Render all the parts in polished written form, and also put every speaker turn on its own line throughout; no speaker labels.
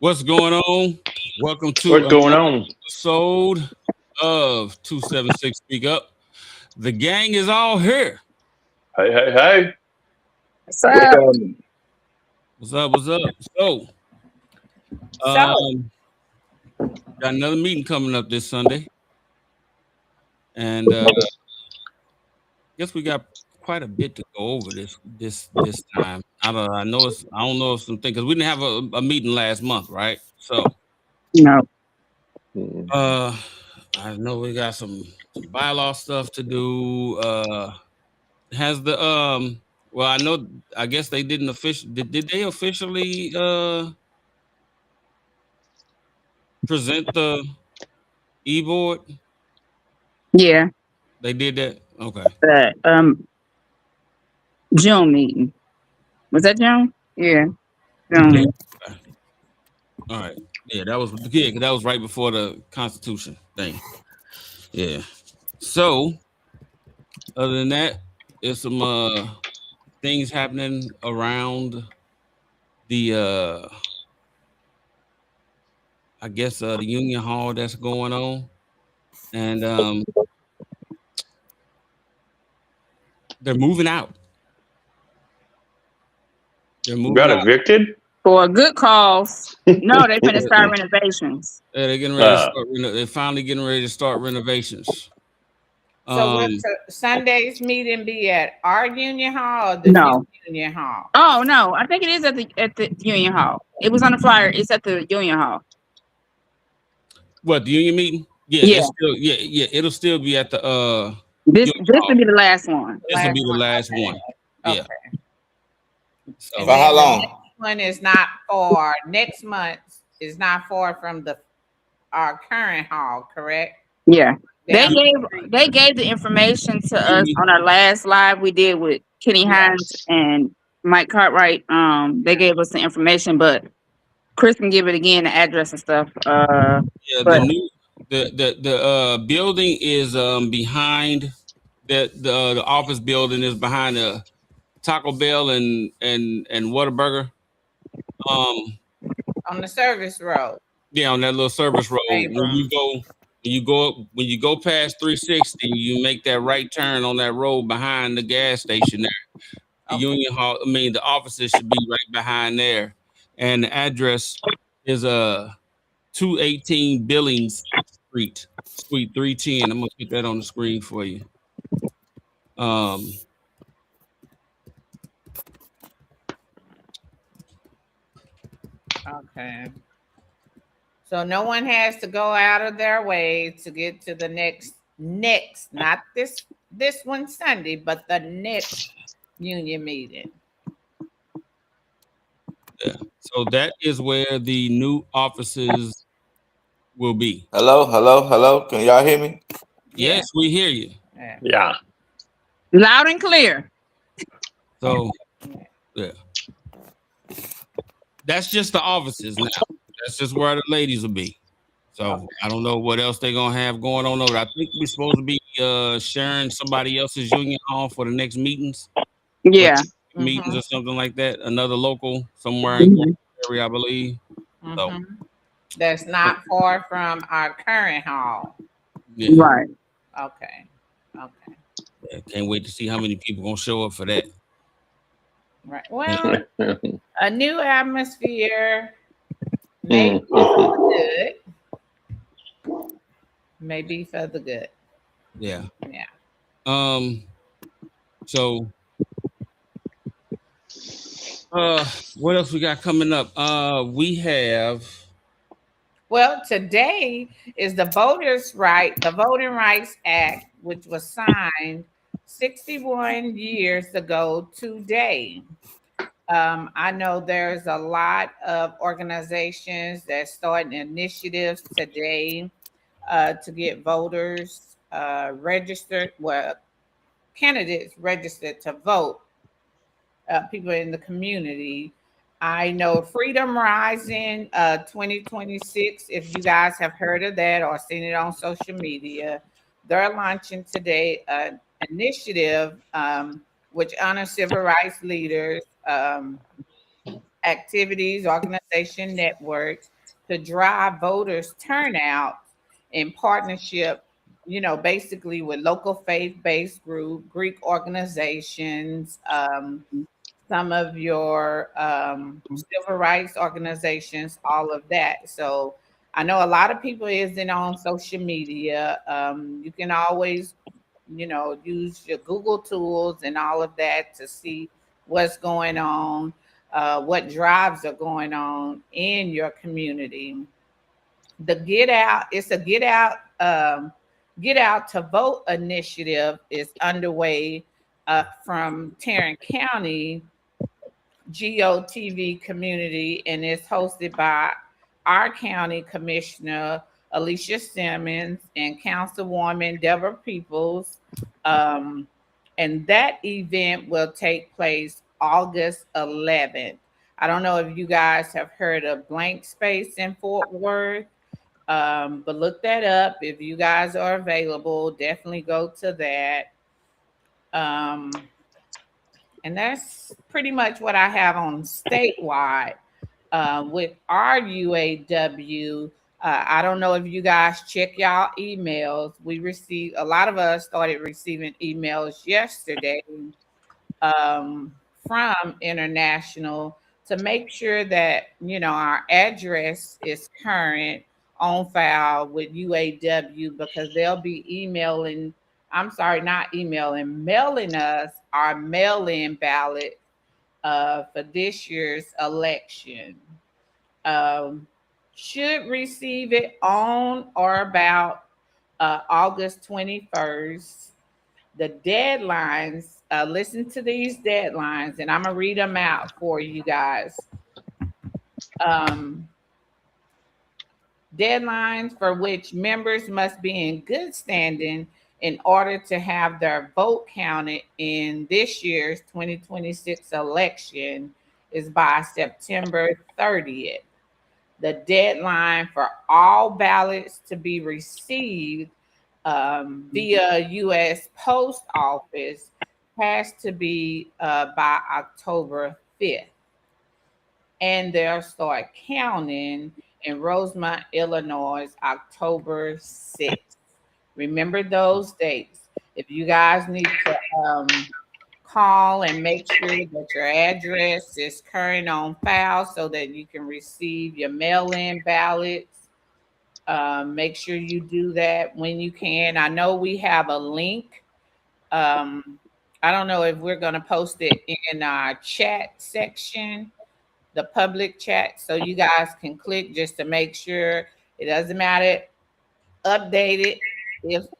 What's going on? Welcome to
What's going
another
on?
episode of 276 Speak Up. The gang is all here.
Hey, hey, hey.
What's
What's
up?
happening?
What's up? What's up? So,
So,
um, got another meeting coming up this Sunday, and guess we got quite a bit to go over this time. I know it's. I don't know if something because we didn't have a meeting last month, right? So,
no.
Mm.
uh, I know we got some bylaw stuff to do. Has the well, I guess they didn't official did they officially present the e-board?
Yeah,
They did that? Okay.
the June meeting. Was that June? Yeah,
Yeah.
June.
Okay. All right. Yeah, that was 'cause that was right before the Constitution thing. Yeah. So other than that, there's some things happening around the I guess the Union Hall that's going on. And they're moving out. They're moving
Got
out.
evicted?
For a good cause. No, they finna start renovations.
Yeah, they're getting ready to
Uh,
start. They're finally getting ready to start renovations.
So will
Um,
Sunday's meeting be at our union hall or the new
No.
union hall?
Oh no, I think it is at the Union Hall. It was on the flyer. It's at the Union Hall.
what the union meeting? Yeah,
Yeah.
it's still yeah. It'll still be at the
This
union
this
hall.
will be the last one.
This will
Last
be the
one.
last one. Yeah.
Okay.
So
And
For how
then the
long?
next one is not for next month is not far from our current hall, correct?
Yeah. They
Down the
gave
street.
they gave the information to us
union,
on our last live we did with Kenny
Yeah.
Hines and Mike Cartwright. They gave us the information, but Chris can give it again, the address and stuff.
yeah, the
But
new the building is behind the office building is behind the Taco Bell and Whataburger. Um,
On the service road.
Yeah, on that little service road.
Abrams.
When you go past 360, you make that right turn on that road behind the gas station there. The
Okay.
Union Hall, the offices should be right behind there. And the address is 218 Billings Street, Suite 310. I'm gonna put that on the screen for you. Um
Okay. So no one has to go out of their way to get to the next, not this one Sunday, but the next union meeting.
yeah. So that is where the new offices will be.
Hello, hello, hello. Can y'all hear me?
Yeah.
Yes, we hear you.
Yeah.
yeah.
loud and clear.
So yeah. That's just the offices now. That's just where the ladies will be. So I don't know what else they're gonna have going on over there. I think we're supposed to be sharing somebody else's union hall for the next meetings,
Yeah.
meetings or something like that. Another local somewhere in
Mhm.
area, I believe. So
Mhm. That's not far from our current hall.
yeah,
Right.
Okay. Okay.
yeah, can't wait to see how many people gonna show up for that.
Right. Well, a new atmosphere, maybe for the good. Maybe for the good.
Yeah.
Yeah.
So what else we got coming up? We have
Well, today is the Voting Rights Act, which was signed 61 years ago today. I know there's a lot of organizations that starting initiatives today to get voters registered, well, candidates registered to vote, people in the community. I know Freedom Rising 2026, if you guys have heard of that or seen it on social media, they're launching today an initiative which honors civil rights leaders activities, organization networks to drive voters turnout in partnership, basically with local faith-based group, Greek organizations, some of your civil rights organizations, all of that. So I know a lot of people isn't on social media. You can always, use your Google tools and all of that to see what's going on, what drives are going on in your community. The Get Out, it's a Get Out to Vote initiative is underway from Tarrant County GOTV community, and it's hosted by our county commissioner Alicia Simmons and Councilwoman Deborah Peoples. Um, and that event will take place August 11th. I don't know if you guys have heard of Blank Space in Fort Worth, but look that up. If you guys are available, definitely go to that. And that's pretty much what I have on statewide. With our UAW, I don't know if you guys check y'all emails. We received, a lot of us started receiving emails yesterday from International to make sure that, our address is current on file with UAW, because they'll be emailing, I'm sorry, not emailing, mailing us our mail-in ballot for this year's election. Um, should receive it on or about August 21st. The deadlines, listen to these deadlines, and I'm going to read them out for you guys. Deadlines for which members must be in good standing in order to have their vote counted in this year's 2026 election is by September 30th. The deadline for all ballots to be received via U.S. Post Office has to be by October 5th. And they'll start counting in Rosemont, Illinois, October 6th. Remember those dates. If you guys need to call and make sure that your address is current on file so that you can receive your mail-in ballots, make sure you do that when you can. I know we have a link. I don't know if we're going to post it in our chat section, the public chat, so you guys can click just to make sure. It doesn't matter. Update it.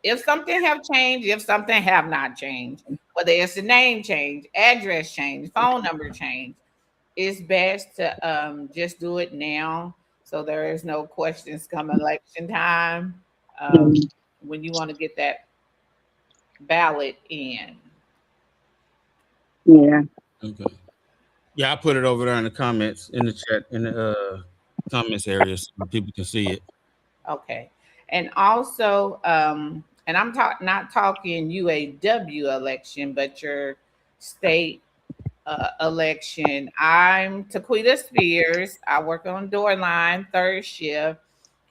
If something have changed, if something have not changed, whether it's a name change, address change, phone number change, it's best to just do it now, so there is no questions come election time, when you want to get that ballot in.
Yeah.
Okay. Yeah, I put it over there in the comments, in the chat, in the comments area, so people can see it.
Okay. And also, and I'm not talking UAW election, but your state election. I'm Taquita Spears. I work on door line, third shift.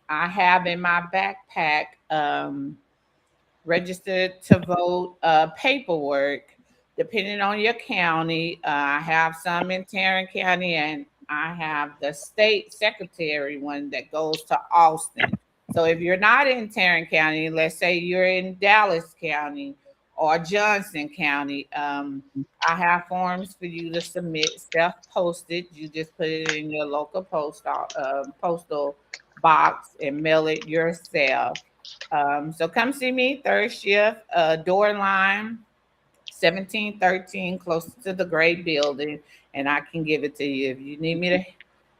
I have in my backpack registered to vote paperwork. Depending on your county, I have some in Tarrant County, and I have the state secretary one that goes to Austin. So if you're not in Tarrant County, let's say you're in Dallas County or Johnson County, I have forms for you to submit, self-posted. You just put it in your local postal box and mail it yourself. So come see me, third shift, door line, 1713, close to the gray building, and I can give it to you. If you need me to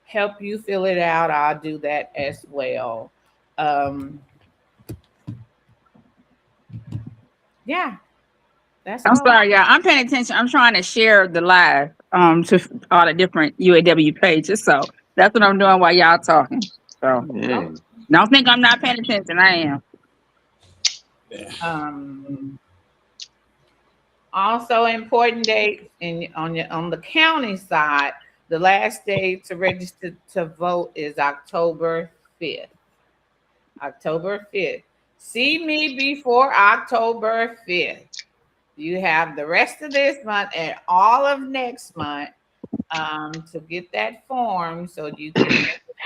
help you fill it out, I'll do that as well. Yeah, that's
I'm
all.
sorry, y'all. I'm paying attention. I'm trying to share the live to all the different UAW pages. So that's what I'm doing while y'all talking. So don't think I'm not paying attention. I am.
Also important dates on the county side. The last day to register to vote is October 5th. October 5th. See me before October 5th. You have the rest of this month and all of next month to get that form so you can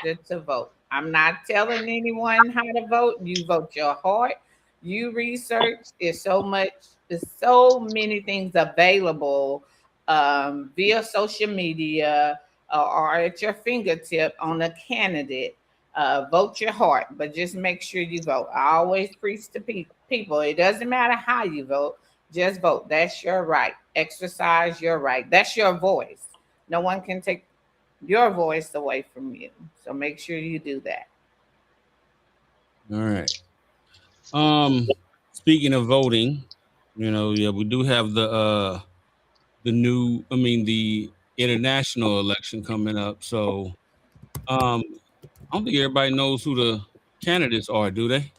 register to vote. I'm not telling anyone how to vote. You vote your heart. You research. There's so many things available via social media or at your fingertip on a candidate. Vote your heart, but just make sure you vote. I always preach to people. It doesn't matter how you vote. Just vote. That's your right. Exercise your right. That's your voice. No one can take your voice away from you. So make sure you do that.
All right. Speaking of voting, we do have the international election coming up. So I don't think everybody knows who the candidates are, do they?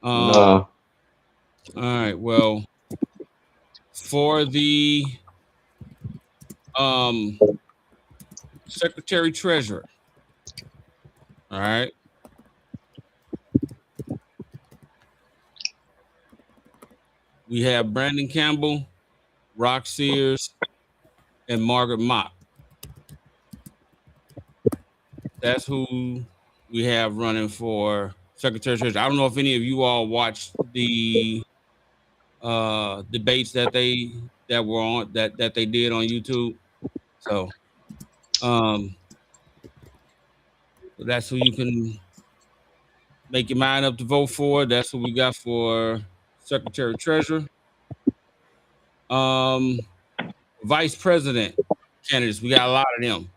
No.
All right. Well, for the Secretary Treasurer, all right, we have Brandon Campbell, Rock Sears, and Margaret Mott. That's who we have running for Secretary of Treasury. I don't know if any of you all watched the debates that they did on YouTube. So that's who you can make your mind up to vote for. That's what we got for Secretary of Treasury. Vice President candidates, we got a lot of them.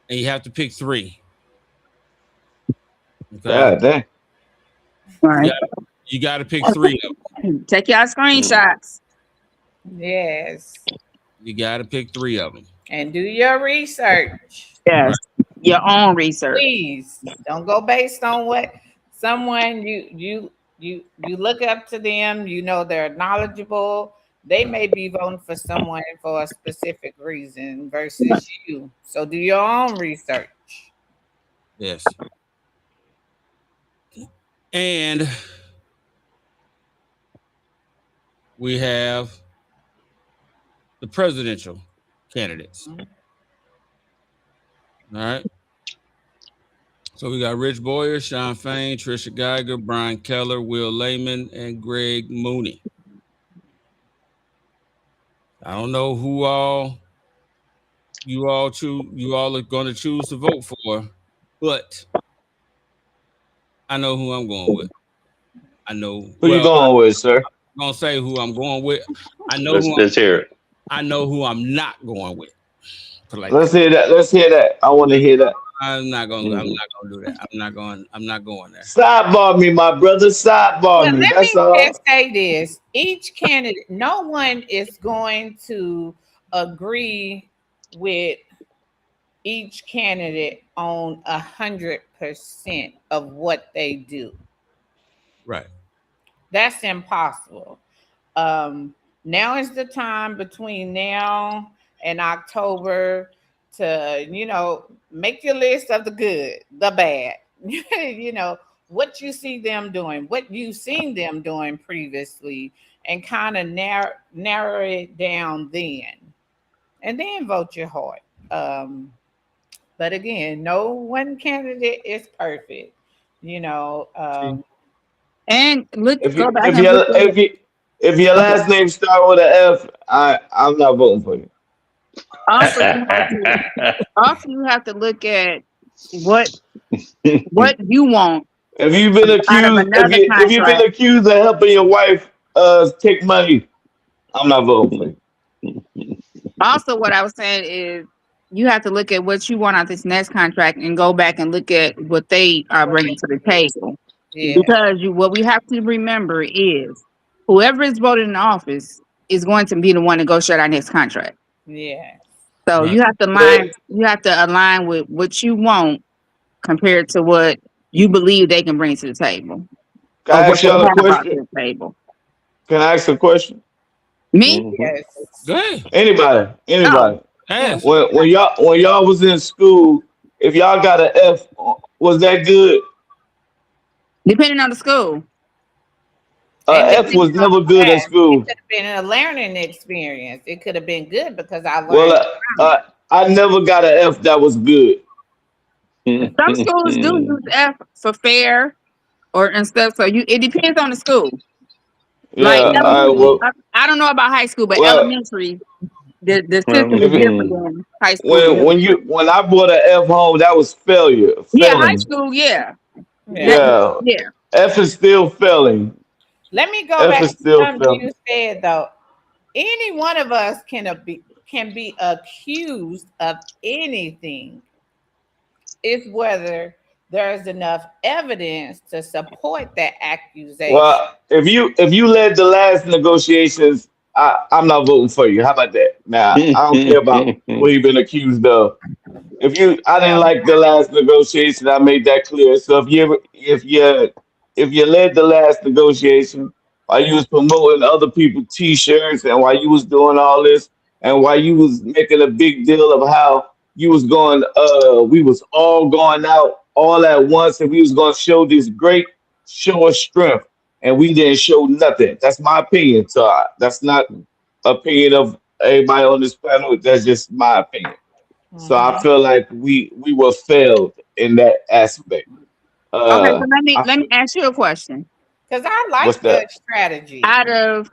And you have to pick 3. Okay.
God dang.
Right.
You got to pick 3 of them.
Take y'all screenshots.
Yes.
You got to pick 3 of them.
And do your research.
Yes. Right. Your own research.
Please don't go based on what someone you look up to them. You know they're knowledgeable. They may be voting for someone for a specific reason versus you. So do your own research.
Yes. And we have the presidential candidates. All right. So we got Rich Boyer, Sean Fain, Trisha Geiger, Brian Keller, Will Lehman, and Greg Mooney. I don't know who you all are going to choose to vote for, but I know who I'm going with. I know
who you going with, sir.
I'm gonna say who I'm going with. I know
let's hear it.
I know who I'm not going with.
Let's hear that. I want to hear that.
I'm not gonna do that. I'm not going there.
Sidebar me, my brother. Sidebar me.
Let me just say this. Each candidate, no one is going to agree with each candidate on 100% of what they do.
Right.
That's impossible. Now is the time between now and October to, make your list of the good, the bad, what you see them doing, what you've seen them doing previously, and kind of narrow it down then. And then vote your heart. But again, no one candidate is perfect,
and look,
if your last name start with an F, I'm not voting for you.
Also, you have to look at what you want.
If you've been accused of helping your wife take money, I'm not voting for you.
Also, what I was saying is you have to look at what you want out this next contract and go back and look at what they are bringing to the table. Yeah. Because what we have to remember is whoever is voted in office is going to be the one to negotiate our next contract.
Yeah.
So right. You have to align with what you want compared to what you believe they can bring to the table.
Can I ask y'all a question? Can I ask a question?
Me?
Yes.
Go ahead.
Anybody.
Ask.
when y'all was in school, if y'all got an F, was that good?
Depending on the school.
And
F was
depending on
never
the
good at
class, it
school.
could have been a learning experience. It could have been good because I
Well,
learned from it.
I never got an F that was good.
Some schools do use F for fair or and stuff. So it depends on the school. Like
Yeah. All right.
elementary, I don't know about high school, but
Well,
elementary, the system is
if it,
different
Mhm.
than high school and
when
middle school.
when I brought an F home, that was failure,
Yeah, high
failing.
school, yeah. That,
Yeah.
Yeah.
yeah.
F is still failing.
Let me go
F
back
is
to
still
something
failing.
you said though. Any one of us can be accused of anything. It's whether there's enough evidence to support that accusation.
Well, if you led the last negotiations, I'm not voting for you. How about that? Now, I don't care about what you've been accused of. I didn't
Well,
like the last negotiation. I made that clear. So if you led the last negotiation while you was promoting other people T-shirts and while you was doing all this and while you was making a big deal of how you was going, we was all going out all at once and we was going to show this great show of strength and we didn't show nothing. That's my opinion. So that's not opinion of everybody on this panel. That's just my opinion. So I
mhm.
feel like we were failed in that aspect.
Okay, so let me
I
let me
feel,
ask you a question.
Because I
what's
like the
that?
strategy.
Out of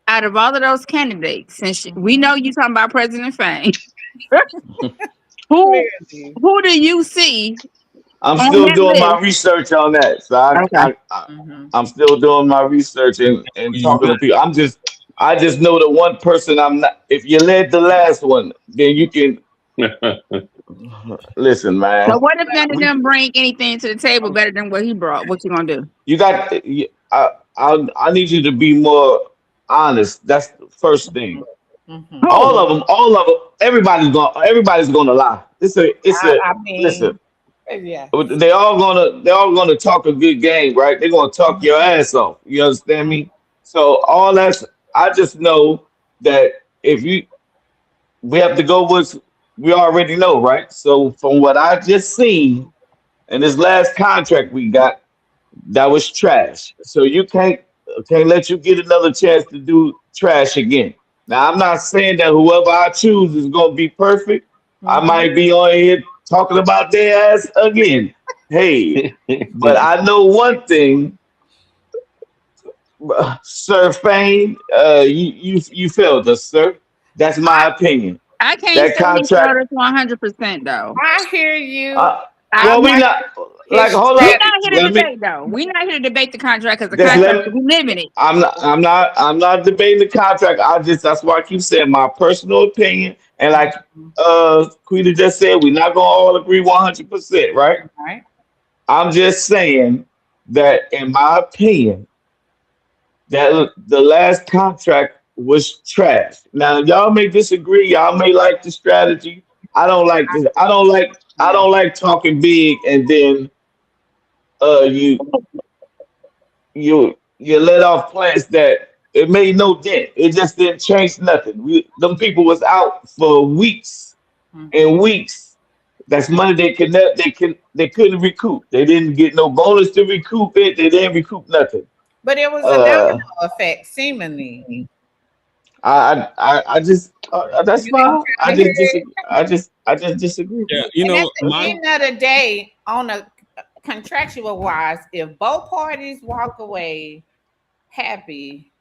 out of all of those candidates, since we
Mhm.
know you talking about President Fame, who
Clearly.
who do you see
I'm
on
still
that
doing my
list?
research on that. So
Okay.
Mhm.
I'm still doing my research and
You
talking to people. I just know the one person I'm not. If you led the last one, then you can listen,
So
man.
what if none of
We
them bring anything to the table better than what he brought? What you gonna do?
you got. I need you to be more honest. That's the first thing.
Mhm.
Who?
All of them. Everybody's gonna lie. It's a
I
listen.
mean, yeah.
They all gonna talk a good game, right? They're gonna talk your
Mhm.
ass off. You understand me? So all that's I just know that if you we have to go with we already know, right? So from what I just seen in this last contract we got, that was trash. So you can't let you get another chance to do trash again. Now I'm not saying that whoever I choose is gonna be perfect. I
Mhm.
might be on here talking about their ass again. Hey, but I know one thing, Sir Fane, you failed us, sir. That's
I
my opinion.
I can't
That
say he showed
contract,
us 100% though.
I hear you.
uh,
I
well, we
like
not like
his
hold
We're
up.
not here to
Let me
debate though. We're not here to debate the contract because the
just let
contract
me.
we live in it.
I'm not debating the contract. That's why I keep saying my personal opinion. And like
strategy.
Quita just said, we're not gonna all agree 100%, right?
Right.
I'm just saying that in my opinion, that the last contract was trash. Now y'all may disagree, y'all may like the strategy. I don't like this. I
Yeah.
don't like talking big and then you you let off plants that it made no dent. It just didn't change nothing. Them people was out for weeks and
Mhm.
weeks. That's money they couldn't recoup. They didn't get no bonus to recoup it. They didn't recoup nothing.
But it was a domino
Uh,
effect, seemingly.
I just that's
You didn't
fine.
kind of hear it.
I just disagree.
Yeah,
And at the
my
end of the day, on a contractual wise, if both parties walk away happy,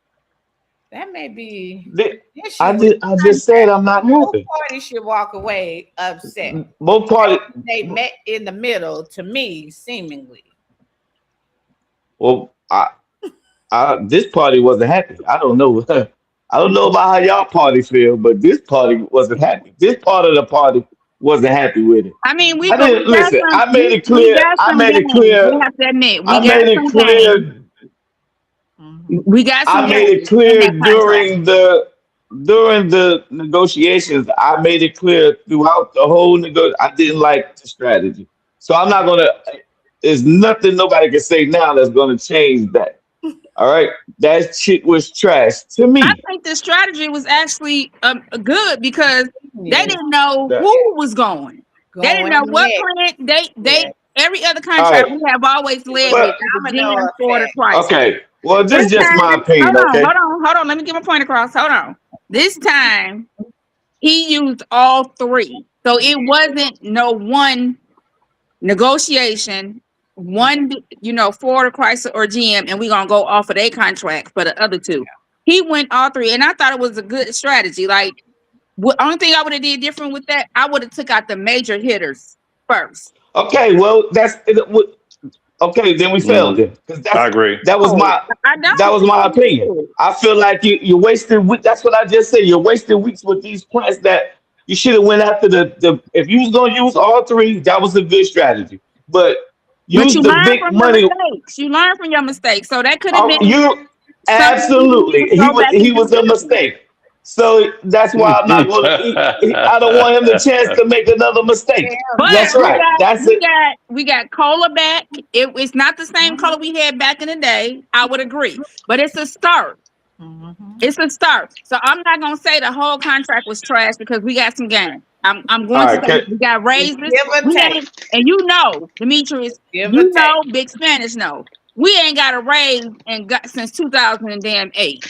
that may be
They-
an issue with the
I just said
contract.
I'm not
Both
happy.
parties should walk away upset.
Both parties.
They met in the middle, to me, seemingly.
Well, this party wasn't happy. I don't know. I don't know about how y'all party feel, but this party wasn't happy. This part of the party wasn't happy with it.
I mean,
I
but we
didn't
got
listen.
some we got
I
some
made it
games. We
clear.
have to admit, we
I
got
made it
some games.
clear.
Mhm.
We got some
I made it
games in
clear
that contract.
during the negotiations. I made it clear throughout the whole I didn't like the strategy. So I'm not gonna. There's nothing nobody can say now that's gonna change that. All right, that shit was trash to
I
me.
think the strategy was actually good because they
Yeah.
didn't know
That-
who was going. They didn't
Going
know what
next.
plant.
Yeah.
Every other
all
contract
right,
we have always led
but
with the
Domino
GM, Ford, or
effect.
Chrysler.
okay. Well, this
This
is just my
time,
opinion. Okay.
hold on. Let me get my point across. Hold on. This time he used all three, so it wasn't no one negotiation. One, Ford or Chrysler or GM, and we're gonna go off of their contract for the other two. He went all three, and I thought it was a good strategy. Like, only thing I would have did different with that, I would have took out the major hitters first.
Okay. Well, okay. Then we failed
Mm,
then, because
I agree.
that was
Oh,
my
I
that
don't
was
think
my
he
opinion.
did.
I feel like you're wasting. That's what I just said. You're wasting weeks with these plants that you should have went after the. If you was gonna use all three, that was a good strategy. But
But
use
you
the
learn
big
from your
money.
mistakes. You learn from your mistakes. So that could have been
You
something you
absolutely.
need to go back
He
and do
was a
different.
mistake. So that's why I'm not going to. I don't want him the chance to make another mistake.
Hell
But
That's
no.
right. That's it.
we got cola back. It's not the same color we had back in the day. I would agree, but it's a start.
Mm-hmm.
It's a start. So I'm not gonna say the whole contract was trash because we got some game. I'm
All
going to
right.
say we got
It's
raises.
give or
We
take.
ain't, and Demetrius,
Give or take.
Big Spanish know. We ain't got a raise and got since 2008.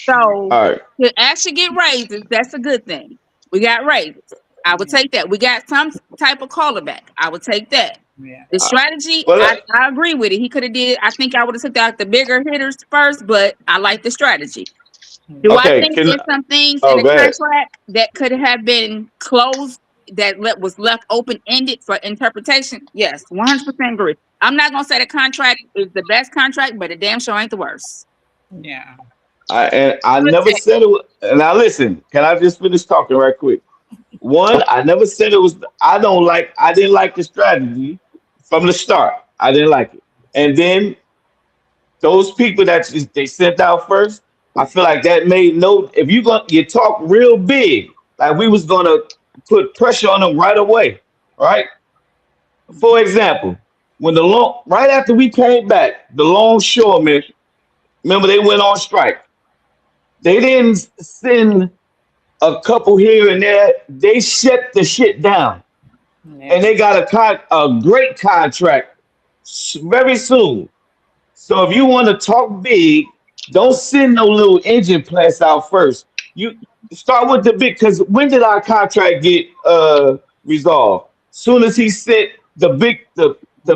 So
All right.
to actually get raises, that's a good thing. We got raises. I would take that. We got some type of callback. I would take that.
Yeah.
The strategy,
Well,
I agree with it. He could have did. I think I would have took out the bigger hitters first, but I like the strategy. Do I
okay.
think there's some things in
Oh,
the
go ahead.
contract that could have been closed that was left open ended for interpretation? Yes, 100% agree. I'm not gonna say the contract is the best contract, but it damn sure ain't the worst.
Yeah.
I
Give or
never
take.
said it was. Now listen. Can I just finish talking right quick? One, I never said it was. I didn't like the strategy from the start. I didn't like it. And then those people they sent out first, I feel like that made no. If you talk real big, like we was gonna put pressure on them right away, right? For example, when right after we came back, the longshoremen, remember they went on strike. They didn't send a couple here and there. They shut the shit down, and
Yeah.
they got a great contract very soon. So if you want to talk big, don't send no little engine plants out first. You start with the big, because when did our contract get resolved? Soon as he sent the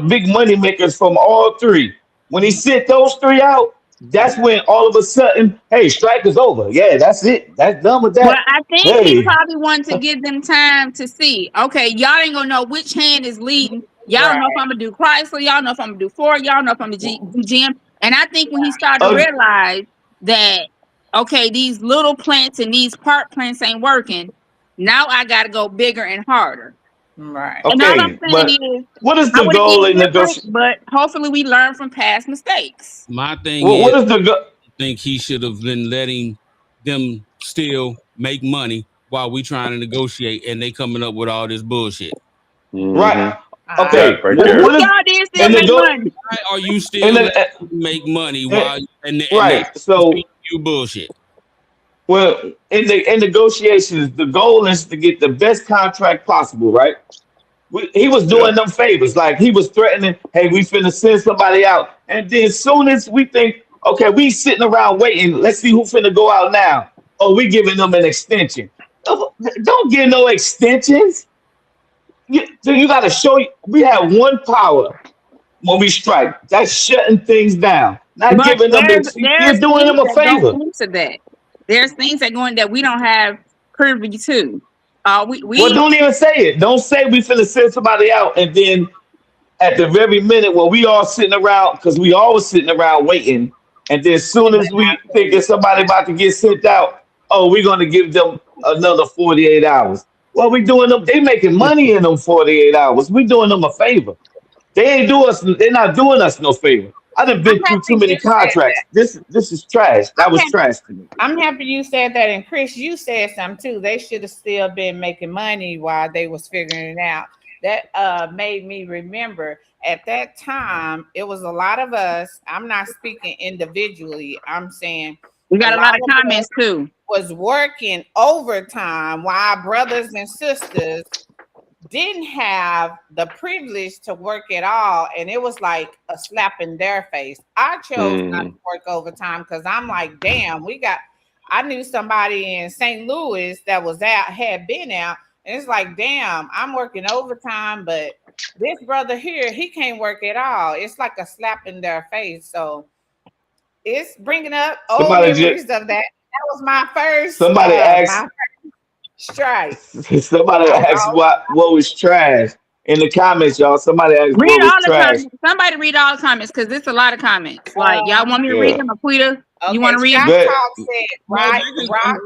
big money makers from all three. When he sent those three out, that's when all of a sudden, hey, strike is over. Yeah, that's it. That's done with
Well,
that.
I think he
Hey,
probably wanted to give them time to see. Okay, y'all ain't gonna know which hand is leading. Y'all don't know if
Right.
I'm gonna do Chrysler. Y'all know if I'm gonna do Ford. Y'all know if I'm gonna do GM. And I think when he started to
uh,
realize that, okay, these little plants and these part plants ain't working. Now I got to go bigger and harder.
Right.
And all I'm
okay,
saying
but
is,
what is
I
the
would have
goal
did
in
different,
negotiation?
but hopefully we learn from past mistakes.
My thing
What
is,
is the go-
I think he should have been letting them still make money while we trying to negotiate, and they coming up with all this bullshit.
right?
Mm-hmm.
I
That
Okay,
right
Who
there.
what is
y'all did still
and the
make
go
money?
Why are you
and
still
then
letting them make money
and,
while and they
right? So
feed you bullshit?
well, in negotiations, the goal is to get the best contract possible, right? He was doing
Yep.
them favors, like he was threatening, "Hey, we finna send somebody out," and then as soon as we think, "Okay, we sitting around waiting, let's see who finna go out now," oh, we giving them an extension. Don't give no extensions. You got to show. We have one power when we strike. That's shutting things down, not
But
giving them. You're
there's
doing
things
them a
that go
favor.
into that. There's things that going that we don't have privy to.
Well,
We
don't even say it. Don't say we finna send somebody out, and then at the very minute when we all sitting around, because we always sitting around waiting, and then as soon
and
as
then I
we
say
think that somebody about to get sent out, oh, we're gonna give them another 48 hours. Well, we doing them. They making money in them 48 hours. We doing them a favor. They ain't do us. They're not doing us no favor. I done
I'm
been through too
happy
many
you said
contracts.
that.
This is trash. That
I'm
was
happy
trash to me.
I'm happy you said that. And Chris, you said something too. They should have still been making money while they was figuring it out. That made me remember at that time, it was a lot of us. I'm not speaking individually. I'm saying
We
a
got a
lot
lot of
of us
comments too.
was working overtime while our brothers and sisters didn't have the privilege to work at all. And it was like a slap in their face. I chose not to work overtime because I'm like, damn, I knew somebody in St. Louis that was out, had been out. And it's like, damn, I'm working overtime, but this brother here, he can't work at all. It's like a slap in their face. So it's bringing up old
Somebody just
memories of that. That was my first,
somebody asked
my strike.
somebody
I was
asked
all
what was trash in the comments, y'all. Somebody asked
Read
what was
all the
trash.
comments. Somebody read all the comments because there's a lot of comments. Like, y'all want me to read
Yeah,
them, Aquita? You
okay.
want to read
Shot
them?
but
Talk said,
No, they
right,
can,
rock.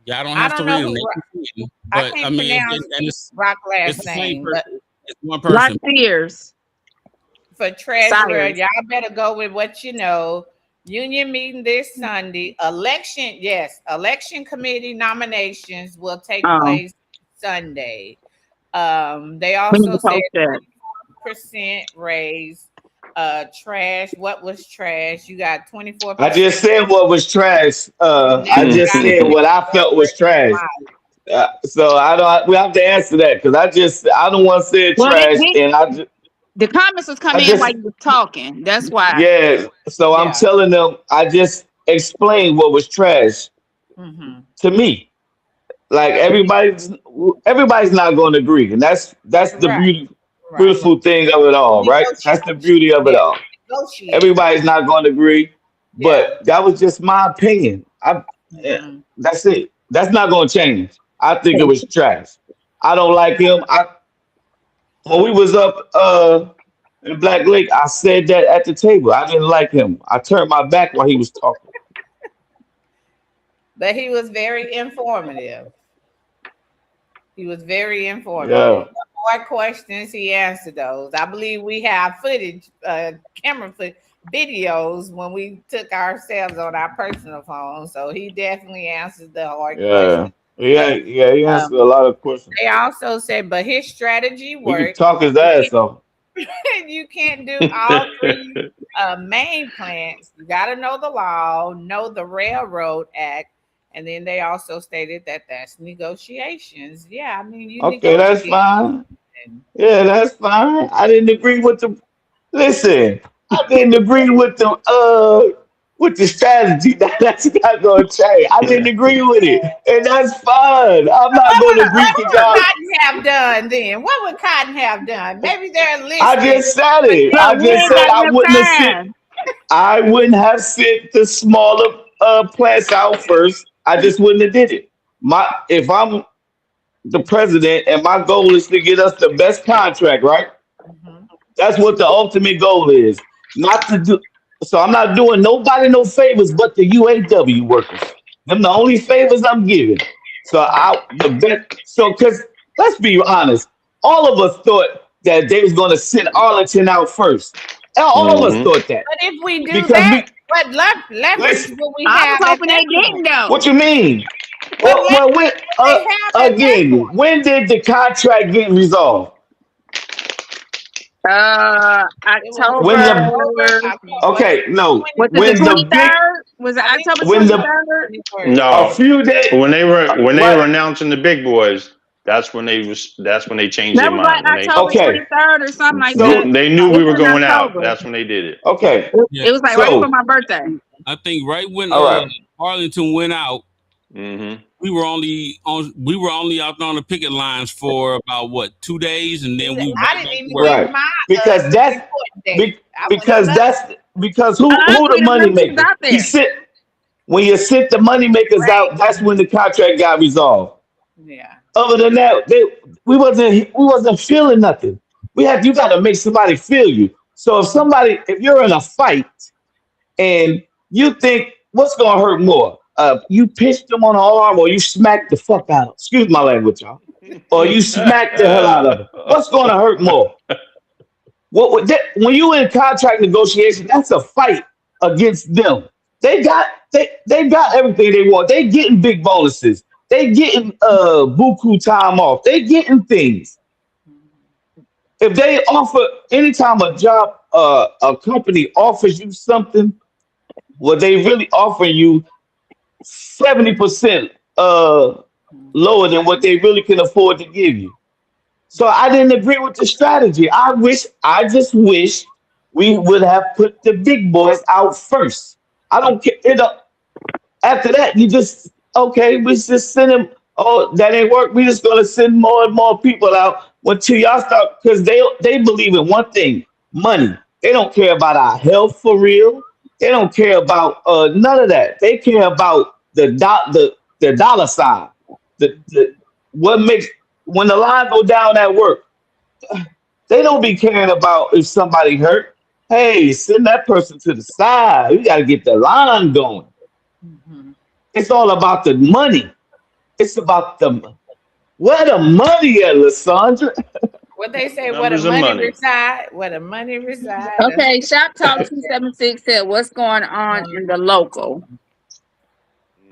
y'all don't
I
have to
don't know
read them.
who
They can see them.
I
But I
can't
mean,
pronounce
and
rock
it's
last
the same
name, but
person. It's one
Rock
person.
Spears.
for treasurer,
Cyrus.
y'all better go with what you know. Union meeting this Sunday. Election, yes, election committee nominations will take
Oh,
place Sunday. They
we need
also
to
said
post that.
24% raise. Trash. What was trash? You got
I
24%.
just said what was trash.
Now
I
you
just
got
said what I felt was trash. So I don't. We have to answer that because I don't want to say it
Well,
trash, and
the comments was
I
coming in while
just
you was talking. That's why.
yeah. So I'm
yeah.
telling them I just explained what was trash
Mm-hmm.
to me. Like everybody's not going to agree, and that's the
Right. Right.
beautiful thing of it all, right? That's the
Negotiation.
beauty of it
Yeah.
all.
Negotiate.
Everybody's not going to agree,
Yeah.
but that was just my opinion. Yeah,
Mm-hmm.
that's it. That's not going to change. I think it was trash. I don't like him. When we was up in Black Lake, I said that at the table. I didn't like him. I turned my back while he was talking.
But he was very informative. He was very informative.
Yeah,
More questions, he answered those. I believe we have footage, camera footage, videos when we took ourselves on our personal phone. So he definitely answered the hard
yeah,
questions.
yeah,
But
yeah. He answered a
um,
lot of questions.
they also said, but his strategy
We could
worked.
talk his ass off.
You can't do all three main plants. You got to know the law, know the Railroad Act, and then they also stated that that's negotiations. Yeah, I mean you
Okay, that's
negotiate.
fine. Yeah, that's fine. I didn't agree with the listen. I didn't agree with the strategy. That's not gonna change. I didn't agree with it, and that's fine. I'm not gonna agree
What
because
would
y'all.
Cotton have done then? What would Cotton have done? Maybe they're
I
listening.
just said it.
look,
I
we
just
ain't
said
got enough time.
I wouldn't have sent the smaller plants out first. I just wouldn't have did it. If I'm the president and my goal is to get us the best contract, right?
Mhm.
That's what the ultimate goal is. Not to do so I'm not doing nobody no favors but the UAW workers. Them the only favors I'm giving. So I the best so cause let's be honest, all of us thought that they was gonna send Arlington out first. All of us thought that.
But if we do
Because
that,
we
what leverage
listen,
will we
I was
have at
hoping
that
they
point?
didn't though.
what you mean?
What
Well,
leverage
when,
will they have at that
again,
point?
when did the contract get resolved?
It was
When
October.
the
Was it
okay, no,
Was it the
when the big
23rd? Was it
I think
October
it
when
was
the
23rd?
21st.
a
No,
few days
when they were
right
announcing the big boys, that's when they changed
That
their
was like
mind. When
October
okay
23rd or something like that.
so
they knew
It
we
was
were
in
going out,
October.
that's when they did it.
okay
Yeah.
It was like right before
so
my birthday.
I think right when
all right
Arlington went out,
Hmm
we were only out on the picket lines for about what 2 days, and then we went
I
back
didn't
to
even
work.
get
right
my
because that's
report date.
be,
I would have
because
loved
who the
Quita,
money
remember she was
maker
out
he
there.
sent when you sent the money makers
right.
out that's when the contract got resolved.
Yeah.
Other than that, we wasn't feeling nothing. You got to make somebody feel you. So if you're in a fight and you think what's gonna hurt more, you pitched them on the arm or you smacked the fuck out of. Excuse my language, y'all. Or you smacked the hell out of them. What's gonna hurt more? When you in contract negotiation, that's a fight against them. They got everything they want. They getting big bonuses. They getting buku time off. They getting things. If they offer anytime a job, a company offers you something, what they really offer you 70% lower than what they really can afford to give you. So I didn't agree with the strategy. I just wish we would have put the big boys out first. I don't care. After that, you just okay. We just send them. Oh, that ain't work. We just gonna send more and more people out until y'all start because they believe in one thing: money. They don't care about our health for real. They don't care about none of that. They care about the dollar sign. The what makes when the line go down at work. They don't be caring about if somebody hurt. Hey, send that person to the side. We got to get the line going.
Mhm.
It's all about the money. It's about the where the money at, Lysandra.
What they say, where the
Numbers and
money
money.
reside, where the money reside. That's
Okay, Shop Talk 276 said, "What's going on in the local?"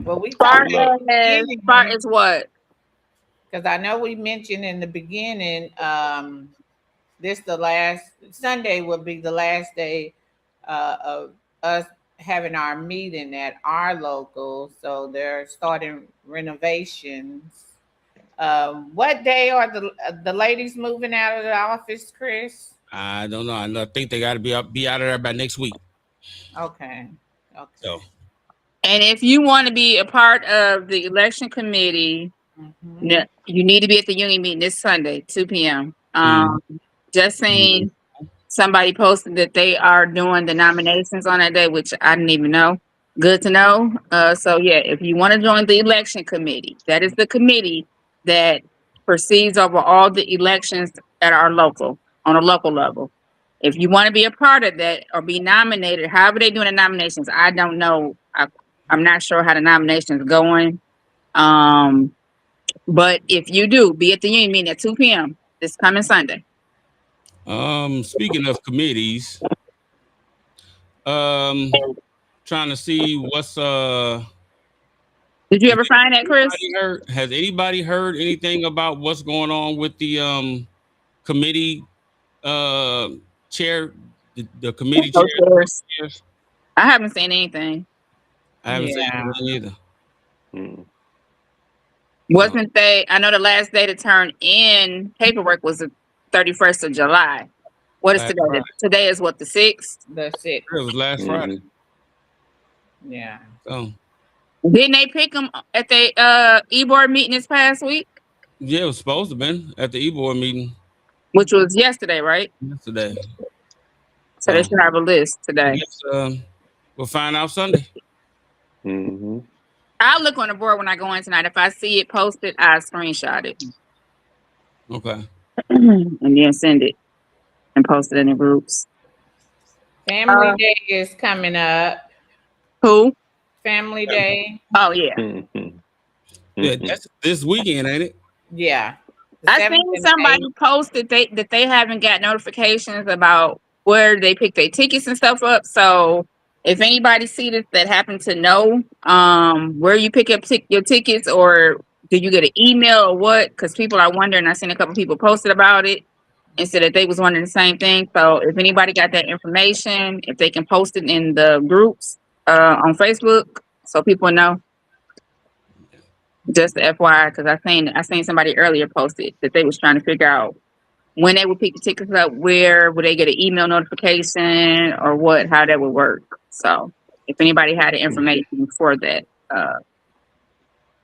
what we
Far
talked
Hold
in
up.
the
far
beginning,
as what?
because I know we mentioned in the beginning, this the last Sunday will be the last day of us having our meeting at our local. So they're starting renovations. What day are the ladies moving out of the office, Chris?
I don't know. I think they got to be out of there by next week.
Okay. Okay.
So
And if you want to be a part of the election committee,
Mm-hmm.
you need to be at the union meeting this Sunday, 2 p.m.
mhm.
Just saying, somebody posted that they are doing the nominations on that day, which I didn't even know. Good to know. So yeah, if you want to join the election committee, that is the committee that proceeds over all the elections at our local on a local level. If you want to be a part of that or be nominated, however they doing the nominations, I don't know. I'm not sure how the nominations going. Um, but if you do, be at the union meeting at 2 p.m. this coming Sunday.
Speaking of committees, um, trying to see what's
Did you
has
ever find that, Chris?
has anybody heard anything about what's going on with the committee uh chair, the committee chair?
Upstairs. I haven't seen anything.
I haven't seen
Yeah.
anything either.
Mm.
So
Wasn't they? I know the last day to turn in paperwork was the 31st of July. What is
last
today?
Friday.
Today is what, the 6th?
That's it.
It was last Friday.
Mhm.
Yeah.
So
Didn't they pick them at the e-board meeting this past week,
yeah, it was supposed to have been at the e-board meeting
which was yesterday, right?
yesterday.
So they
So
should have a list
I
today.
guess we'll find out Sunday.
Mhm.
I'll look on the board when I go in tonight. If I see it posted, I'll screenshot it
Okay.
and then send it and post it in the groups.
Family Day is coming up.
Who?
Family Day.
Oh yeah.
Mhm.
Yeah,
Mhm.
that's this weekend, ain't it?
Yeah. The
I
7th
seen
and
somebody
8th.
post that they haven't got notifications about where they pick their tickets and stuff up. So if anybody see this that happen to know where you pick up your tickets, or did you get an email or what? Because people are wondering. I seen a couple people posted about it and said that they was wondering the same thing. So if anybody got that information, if they can post it in the groups on Facebook so people know. Just the FYI, because I seen somebody earlier posted that they was trying to figure out when they would pick the tickets up, where would they get an email notification or what, how that would work. So if anybody had the information for that,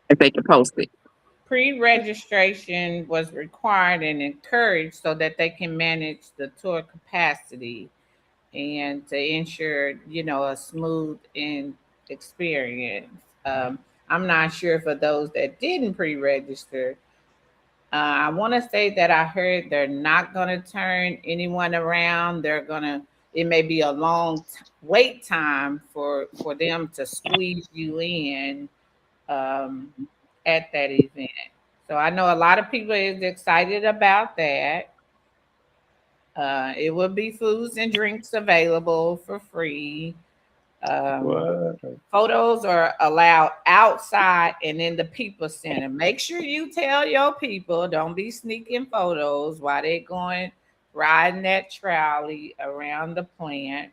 if they could post it.
Pre-registration was required and encouraged so that they can manage the tour capacity and to ensure, a smooth experience. I'm not sure for those that didn't pre-register. I want to say that I heard they're not going to turn anyone around. It may be a long wait time for them to squeeze you in um, at that event. So I know a lot of people is excited about that. It will be foods and drinks available for free. Um,
What?
Photos are allowed outside and in the people center. Make sure you tell your people, don't be sneaking photos while they're going riding that trolley around the plant.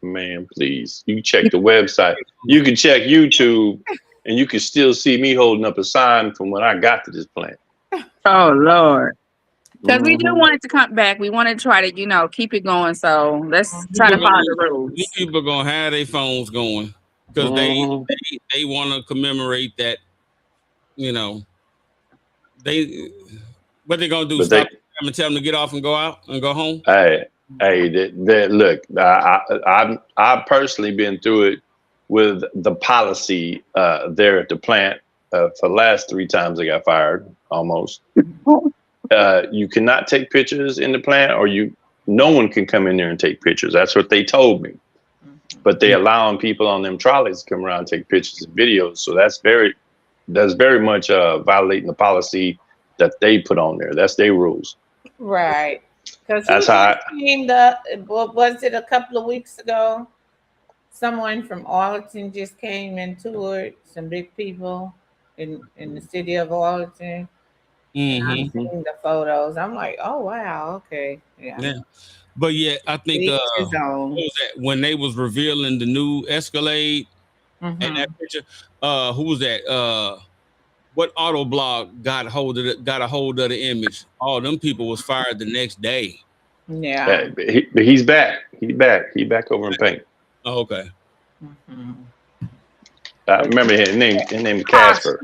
Man, please. You check the website. You can check YouTube, and you can still see me holding up a sign from when I got to this plant.
Oh Lord. Because we do
Mhm.
want it to come back. We want to try to, keep it going. So let's try to follow the rules.
These people are gonna have their phones going because
Mhm.
they want to commemorate that. They what they gonna do?
But
Stop them and tell them to get off and go out and go home?
hey, look, I've personally been through it with the policy there at the plant for the last 3 times I got fired almost. You cannot take pictures in the plant, or no one can come in there and take pictures. That's what they told me. But they allowing people on them trolleys to come around and take pictures and videos. So that's very much violating the policy that they put on there. That's their rules.
Right. Because
That's how
was it a couple of weeks ago? Someone from Arlington just came and toured some big people in the city of Arlington. And I'm seeing the photos. I'm like, oh wow, okay. Yeah.
But yeah, I think
Each
what
his own.
was that when they was revealing the new Escalade and that picture, who was that? What auto blog got a hold of the image? All them people was fired the next day.
Yeah.
but he's back. He's back over in paint.
Oh, okay.
I remember his name is Casper.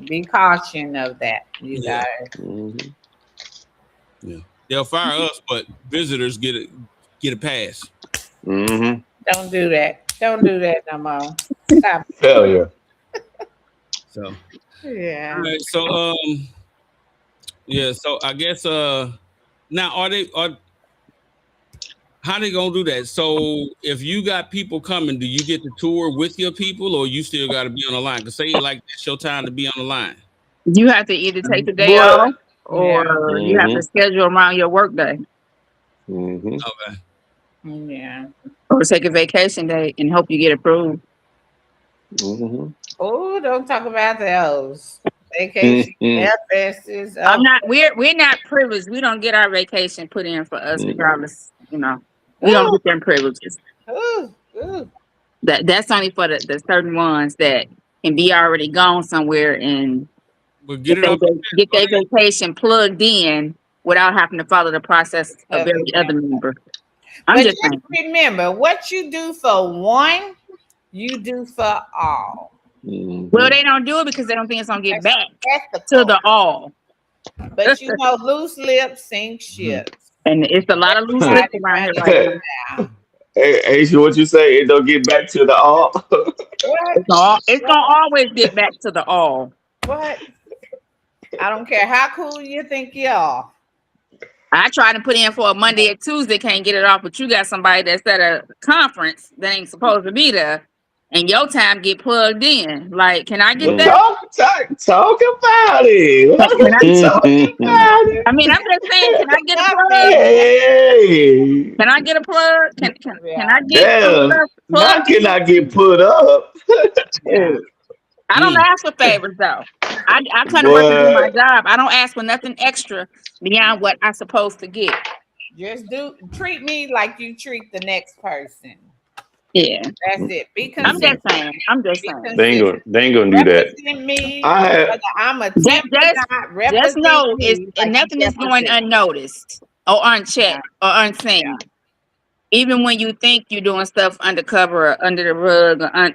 Be caution of that, you guys.
Yeah, they'll fire us, but visitors get a pass.
Don't do that. Don't do that no more. Stop.
Hell yeah.
So
yeah.
All right, so so I guess now how they gonna do that? So if you got people coming, do you get to tour with your people, or you still got to be on the line? Because say like it's your time to be on the line.
You have to either take the day off, or you have to schedule around your work day.
Okay.
Yeah.
Or take a vacation day and hope you get approved.
Oh, don't talk about those. Vacation FSs.
We're not privileged. We don't get our vacation put in for us regardless. We don't get them privileges. That's only for the certain ones that can be already gone somewhere and get their vacation plugged in without having to follow the process of every other member.
But just remember, what you do for one, you do for all.
Well, they don't do it because they don't think it's gonna get back to the all.
But loose lips sink ships.
And it's a lot of loose lips around here right now.
Hey, what you say? It don't get back to the all.
It's gonna always get back to the all.
What? I don't care how cool you think you are.
I try to put in for a Monday or Tuesday, can't get it off, but you got somebody that's at a conference that ain't supposed to be there, and your time get plugged in. Like, can I get that?
Talk about it.
I mean, I'm just saying, can I get a plug?
Hey.
Can I get a plug? Can I get
Not can I get put up?
I don't ask for favors though. I come to work and do my job. I don't ask for nothing extra beyond what I'm supposed to get.
Just treat me like you treat the next person.
Yeah,
that's it.
I'm just saying.
They ain't gonna do that.
Me, I'm a
just know nothing is going unnoticed or unchecked or unseen. Yeah. Even when you think you're doing stuff undercover or under the rug, or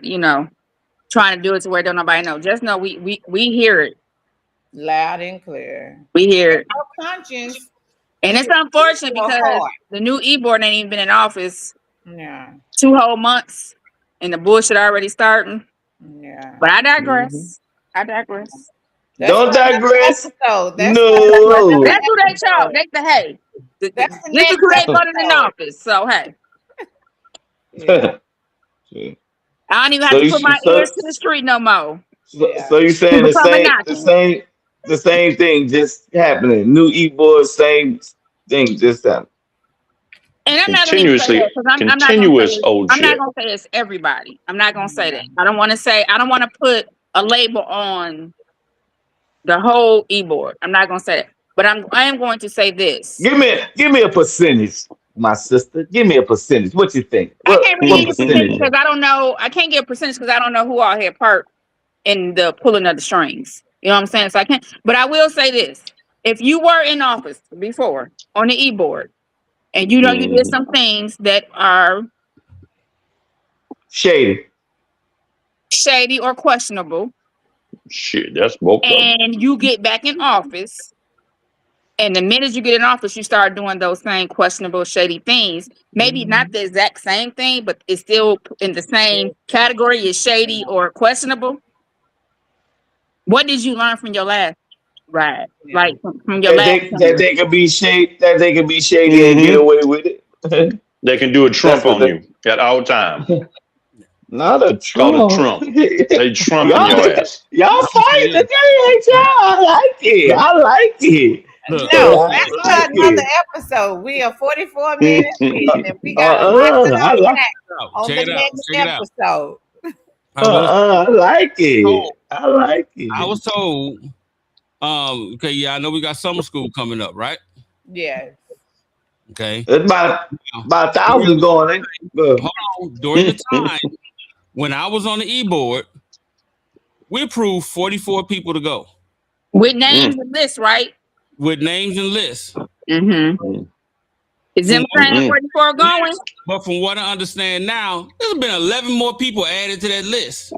trying to do it to where don't nobody know. Just know we hear it
loud and clear.
We hear it.
No conscience.
And it's unfortunate because the new e-board ain't even been in office 2 whole months and the bullshit already starting.
Yeah.
But I digress.
Don't digress.
No. That's who they chose. They say, hey, this is who they voted in office. So hey. Yeah. I don't even have to put my ears to the street no more.
So you saying the same thing just happening? New e-board, same thing just happening.
And I'm not
continuous old shit.
I'm not gonna say it's everybody. I'm not gonna say that. I don't want to put a label on the whole e-board. I'm not gonna say that. But I am going to say this.
Give me a percentage, my sister. Give me a percentage. What you think?
I can't really
What
give a percentage
percentage?
because I don't know. I can't give a percentage because I don't know who all had part in the pulling of the strings. You know what I'm saying? So I can't. But I will say this: if you were in office before on the e-board, and you know you did some things that are
Shady.
shady or questionable,
Shit, that's both of them.
and you get back in office, and the minute you get in office, you start doing those same questionable, shady things. Maybe not the exact same thing, but it's still in the same category as shady or questionable. What did you learn from your last ride?
Yeah.
Like from your last
That
term?
they can be shady. That they can be shady and get
Mm-hmm.
away with it.
They can do a
That's
Trump
what
on you at all time.
not a
It's called a
Trump.
Trump. They trumping
y'all,
your ass.
y'all
I'm gonna say
fight
this.
today, ain't y'all? I like it.
Look,
I like it.
look,
No,
I
that's
like
for another
it.
episode. We are 44 minutes in, and we got a lot to
I like.
unpack on
check
the
it out.
next
Check it out.
episode.
I was
I like it.
told.
I like
I
it.
was told. Okay, yeah, I know we got summer school coming up, right?
Yes.
Okay.
It's
Now,
about
during
1,000 going.
hold on, during the time when I was on the e-board, we approved 44 people to go
With names and lists, right?
with names and lists.
Mm-hmm. Is
From
them
what,
saying 44 going?
but from what I understand now, there's been 11 more people added to that list.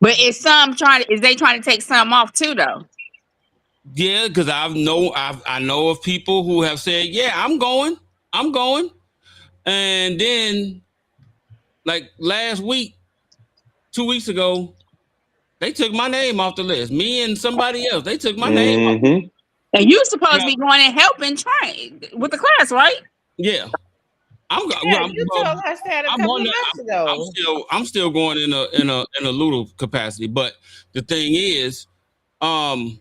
But is they trying to take some off too though?
Yeah, because I know of people who have said, "Yeah, I'm going," and then like last week, 2 weeks ago, they took my name off the list. Me and somebody else, they took my name off.
Mm-hmm.
And you supposed to
Yeah,
be going and helping train with the class, right?
yeah.
Yeah, you told us that a
I'm
couple
on
of
the,
months ago.
I'm still going in a little capacity. But the thing is, um,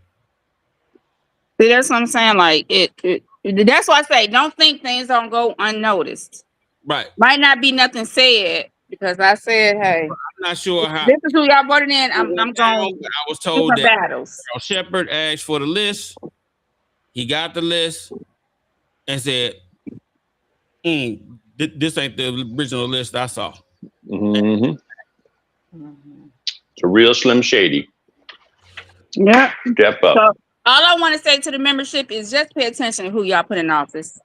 See, that's what I'm saying. Like that's why I say don't think things don't go unnoticed.
right.
Might not be nothing said because I said, hey,
I'm not sure how
this is who y'all voted in.
it went
I'm
down,
going
but I was
to
told
my
that
battles.
Earl Shepard asked for the list. He got the list and said, "This ain't the original list I saw."
Mm-hmm. It's a real Slim Shady.
Yeah.
Step up.
So all I want to say to the membership is just pay attention to who y'all put in office.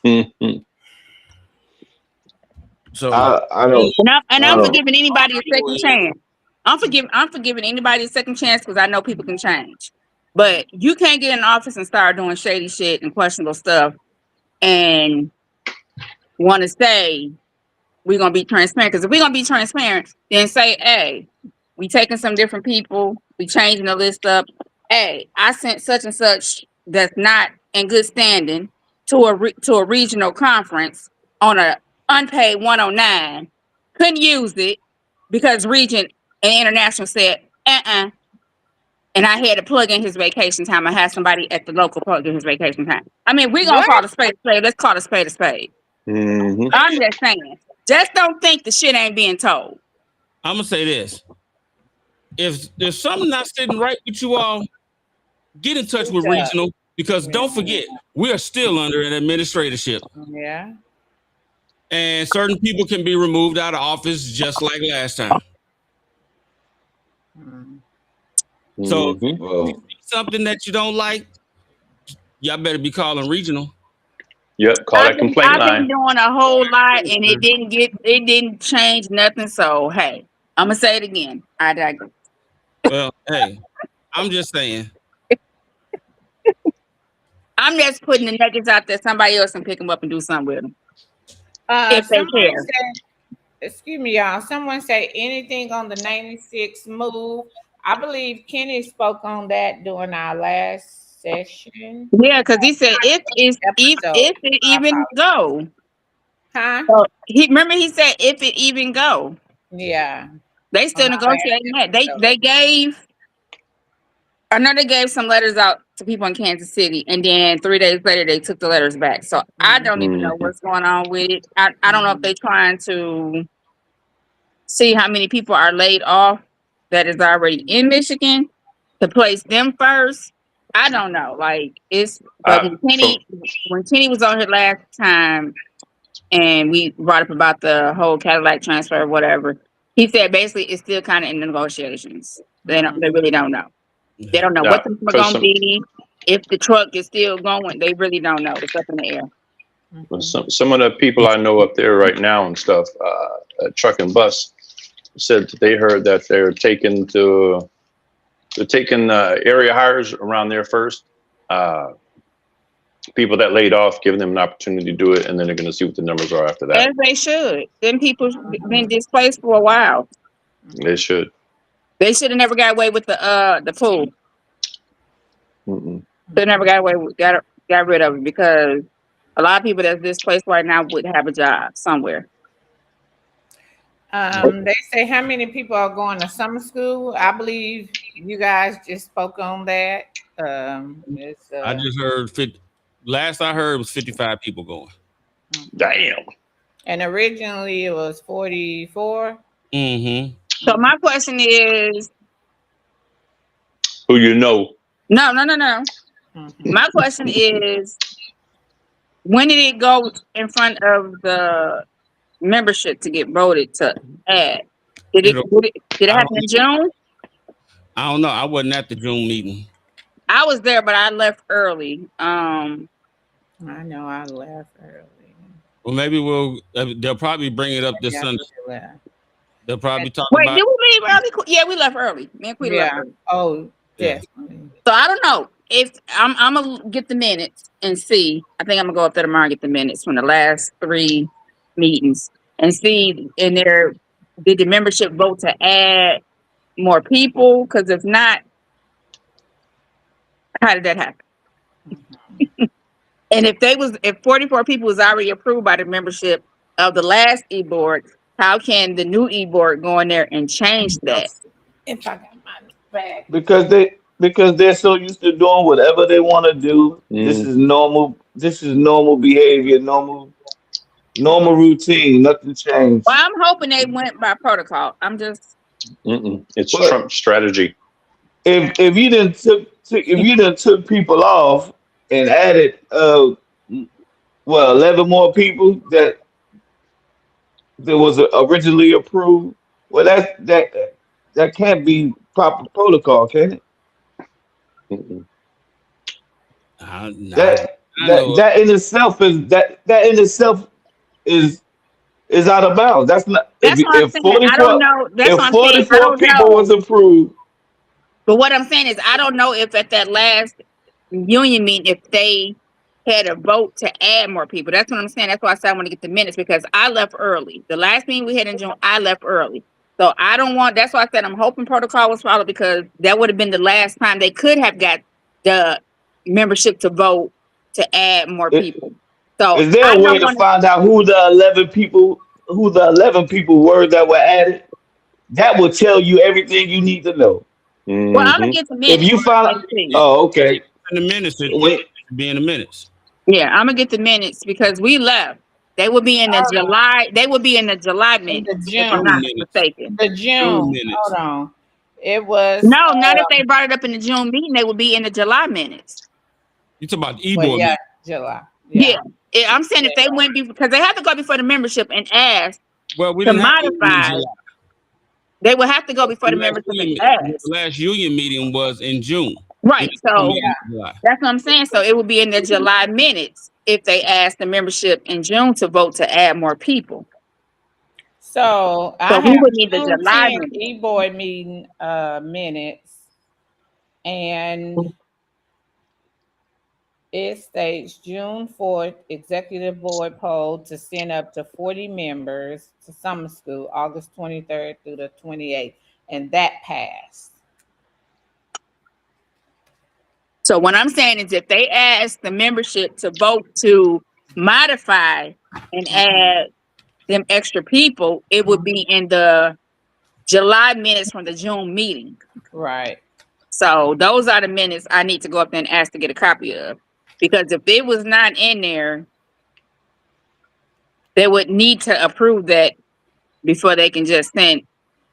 Mm-hmm.
So
I don't.
And
I
I'm
don't.
forgiving anybody a second chance. I'm forgiving anybody a second chance because I know people can change. But you can't get in office and start doing shady shit and questionable stuff and want to say we're gonna be transparent. Because if we're gonna be transparent, then say, hey, we taking some different people, we changing the list up. Hey, I sent such and such that's not in good standing to a regional conference on a unpaid 109. Couldn't use it because region and international said, and I had to plug in his vacation time. I had somebody at the local plug in his vacation time. I mean, we're gonna
What?
call a spade a spade. Let's call a spade a spade.
Mm-hmm.
I'm just saying. Just don't think the shit ain't being told.
I'm gonna say this: if there's something not sitting right with you all, get in touch with regional because don't forget we are still under an administratorship,
Yeah.
and certain people can be removed out of office just like last time. So if
Mm-hmm.
you see something that you don't like, y'all better be calling regional.
Yep. Call that complaint
I've been
line.
doing a whole lot and it didn't change nothing. So hey, I'm gonna say it again. I digress.
Well, hey, I'm just saying.
I'm just putting the nuggets out there. Somebody else can pick them up and do something with them if they
Someone
care.
said, excuse me, y'all. Someone said anything on the 96 move. I believe Kenny spoke on that during our last session.
Yeah, because he said if
Episode.
it even go.
Huh?
So he said if it even go.
Yeah.
They
On
still
our last
negotiating that.
episode.
They gave. I know they gave some letters out to people in Kansas City, and then 3 days later they took the letters back. So I don't even know
Mm-hmm.
what's going on with it. I don't know if they're trying to see how many people are laid off that is already in Michigan to place them first, I don't know. Like it's, but when Kenny was on here last time, and we brought up about the whole Cadillac transfer or whatever, he said basically it's still kind of in negotiations. They really don't know. They don't know what the number going to be. If the truck is still going, they really don't know. It's up in the air.
Some of the people I know up there right now and stuff, truck and bus, said that they heard that they're taking area hires around there first. People that laid off, giving them an opportunity to do it, and then they're going to see what the numbers are after that.
As they should. Then people been displaced for a while.
They should.
They should have never got away with the pool. They never got away with got rid of it because a lot of people that's displaced right now would have a job somewhere.
They say how many people are going to summer school. I believe you guys just spoke on that.
I just heard 50. Last I heard was 55 people going.
Damn.
And originally it was 44.
So my question is,
who you know?
No. My question is, when did it go in front of the membership to get voted to add? Did it happen in June?
I don't know. I wasn't at the June meeting.
I was there, but I left early.
I know I left early.
Well, maybe they'll probably bring it up this Sunday. They'll probably talk about.
Wait, did we leave early? Yeah, we left early. Me and Queen left early.
Oh,
yeah.
So I don't know if I'm gonna get the minutes and see. I think I'm gonna go up there tomorrow and get the minutes from the last 3 meetings and see in there, did the membership vote to add more people? Because if not, how did that happen? And if 44 people was already approved by the membership of the last e-board, how can the new e-board go in there and change that?
If I got my bag.
Because they're so used to doing whatever they want to do. This is normal. This is normal behavior, normal routine. Nothing changed.
Well, I'm hoping they went by protocol. I'm just.
It's Trump strategy.
If you didn't took people off and added 11 more people that was originally approved, well that can't be proper protocol, can it? That in itself is out of bounds. That's not. If 44 people was approved.
But what I'm saying is, I don't know if at that last union meeting, if they had a vote to add more people. That's what I'm saying. That's why I said I want to get the minutes, because I left early. The last meeting we had in June, I left early. So I don't want, that's why I said I'm hoping protocol was followed, because that would have been the last time they could have got the membership to vote to add more people. So
is there a way to find out who the 11 people were that were added? That will tell you everything you need to know.
Well, I'm gonna get the minutes.
If you find, okay.
In the minutes, it be in the minutes.
Yeah, I'm gonna get the minutes because we left. They will be in the July. They will be in the July minutes. If I'm not mistaken.
The June. Hold on. It was
not if they brought it up in the June meeting. They will be in the July minutes.
You talking about the e-board?
Yeah, July.
Yeah. I'm saying if they went because they have to go before the membership and ask
we
to modify. They will have to go before the membership and ask.
The last union meeting was in June.
Right. So that's what I'm saying. So it will be in the July minutes if they ask the membership in June to vote to add more people.
So
we would need the July
e-board meeting minutes, and it states June 4th executive board poll to send up to 40 members to summer school August 23rd through the 28th, and that passed.
So what I'm saying is if they ask the membership to vote to modify and add them extra people, it would be in the July minutes from the June meeting.
Right.
So those are the minutes I need to go up there and ask to get a copy of. Because if it was not in there, they would need to approve that before they can just send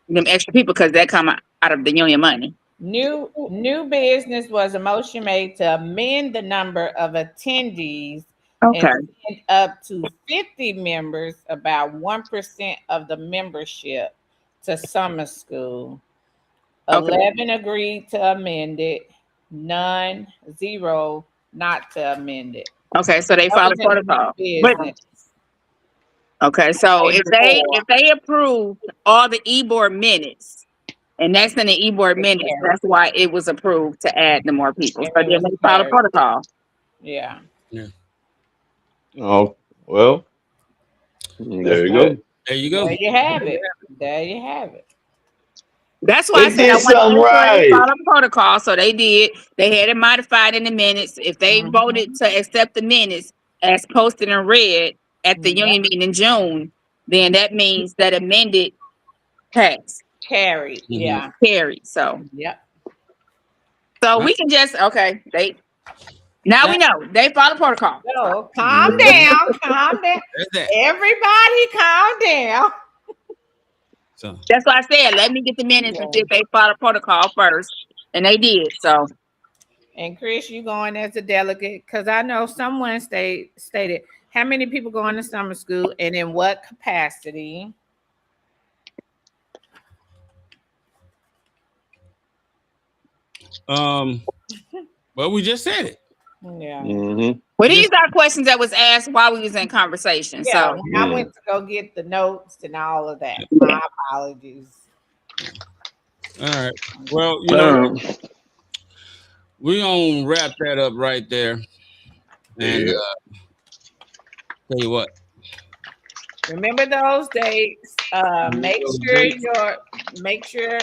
them extra people, because that come out of the union money.
New business was a motion made to amend the number of attendees
Okay.
and send up to 50 members, about 1% of the membership, to summer school.
Okay.
11 agreed to amend it. None, zero, not to amend it.
Okay. So they
That
followed
was in
protocol.
new
But
business.
okay. So
Day before.
if they approve all the e-board minutes, and that's in the e-board
It
minutes,
carried.
that's why it was approved to add the more people. So
It
then
was
they followed
carried.
protocol.
Yeah.
Yeah.
Oh, well, that's
There you
that.
go.
There you go.
There you have it. There you have it.
That's why I
They
said I
did
want to
something
make sure they
right.
followed protocol. So they did. They had it modified in the minutes. If they
Mhm.
voted to accept the minutes as posted and read at the
Yep.
union meeting in June, then that means that amended passed,
Carried.
Mhm.
Yeah.
carried. So
Yep.
we can just now we know they follow protocol.
So calm down. Calm down.
That's that.
Everybody calm down.
So
That's why I said let me get the minutes and see
Yeah.
if they follow protocol first, and they did. So
And Chris, you going as a delegate? Because I know someone stated how many people going to summer school and in what capacity.
well, we just said it.
Yeah.
Mm-hmm.
well,
Just
these are questions that was asked while we was in conversation.
Yeah.
So
I went to go get the notes and all of that.
yeah.
My apologies.
all right. Well, you know,
Um,
we're gonna wrap that up right there. And
Yeah.
tell you what,
Remember those dates. Make sure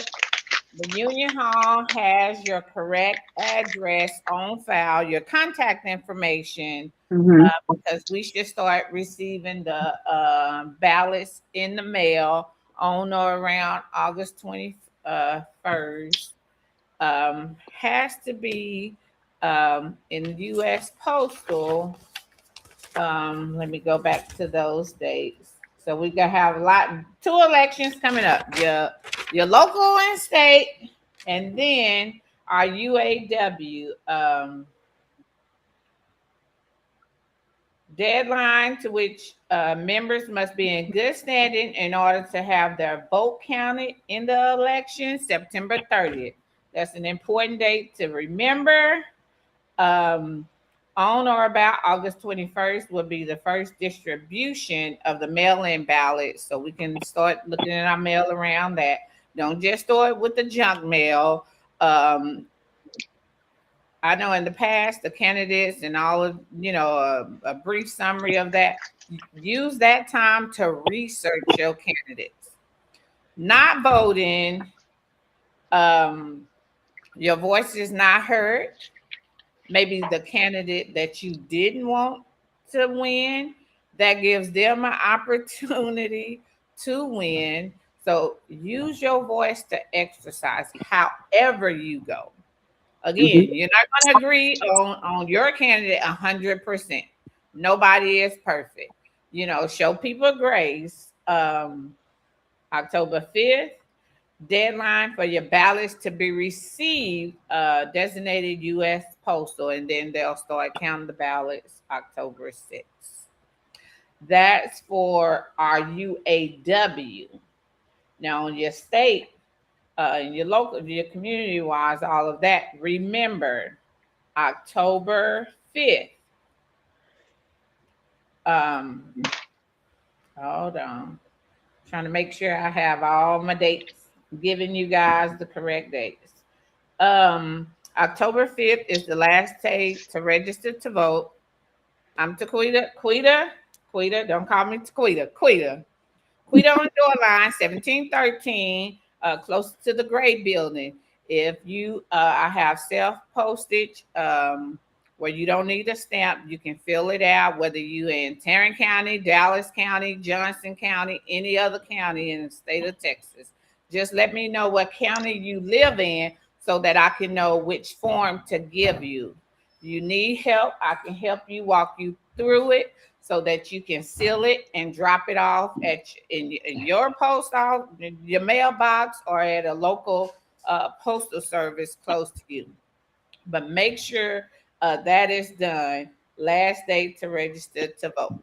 the Union Hall has your correct address on file, your contact information,
Mhm.
because we should start receiving the ballots in the mail on or around August 21st. Has to be in U.S. Postal. Let me go back to those dates. So we gonna have two elections coming up. Your local and state, and then our UAW deadline, to which members must be in good standing in order to have their vote counted in the election, September 30th. That's an important date to remember. On or about August 21st will be the first distribution of the mail-in ballots, so we can start looking at our mail around that. Don't just store it with the junk mail. I know in the past, the candidates and all of, a brief summary of that, use that time to research your candidates. Not voting, your voice is not heard. Maybe the candidate that you didn't want to win, that gives them an opportunity to win. So use your voice to exercise however you go.
Mhm.
Again, you're not going to agree on your candidate 100%. Nobody is perfect. Show people grace. October 5th, deadline for your ballots to be received, designated U.S. Postal, and then they'll start counting the ballots October 6th. That's for our UAW. Now, on your state, in your local, your community wise, all of that, remember October 5th. Hold on. Trying to make sure I have all my dates, giving you guys the correct dates. October 5th is the last day to register to vote. I'm Taquita. Quita, don't call me Taquita. Quita on the door line, 1713, close to the Gray Building. If you I have self-postage, where you don't need a stamp, you can fill it out, whether you in Tarrant County, Dallas County, Johnson County, any other county in the state of Texas. Just let me know what county you live in so that I can know which form to give you. You need help, I can help you, walk you through it so that you can seal it and drop it off in your post office, your mailbox, or at a local postal service close to you. But make sure that is done. Last day to register to vote.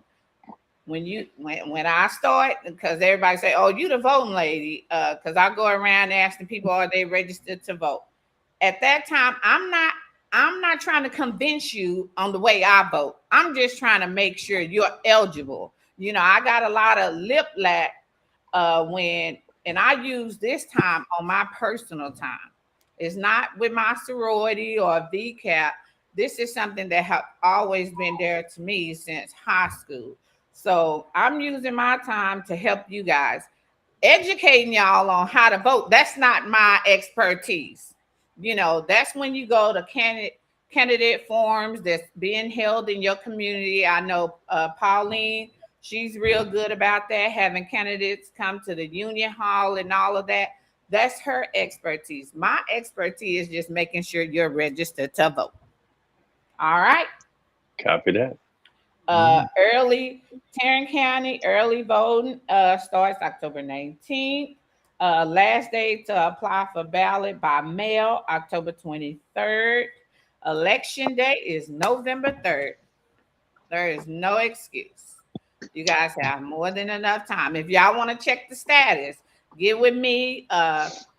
When I start, because everybody say, "Oh, you the voting lady," because I go around asking people, "Are they registered to vote?" At that time, I'm not trying to convince you on the way I vote. I'm just trying to make sure you're eligible. I got a lot of lip lack and I use this time on my personal time. It's not with my sorority or VCAP. This is something that have always been there to me since high school. So I'm using my time to help you guys, educating y'all on how to vote. That's not my expertise. That's when you go to candidate forums that's being held in your community. I know Pauline, she's real good about that, having candidates come to the union hall and all of that. That's her expertise. My expertise is just making sure you're registered to vote. All right.
Copy that.
Early Tarrant County early voting starts October 19th. Last day to apply for ballot by mail, October 23rd. Election day is November 3rd. There is no excuse. You guys have more than enough time. If y'all want to check the status, get with me,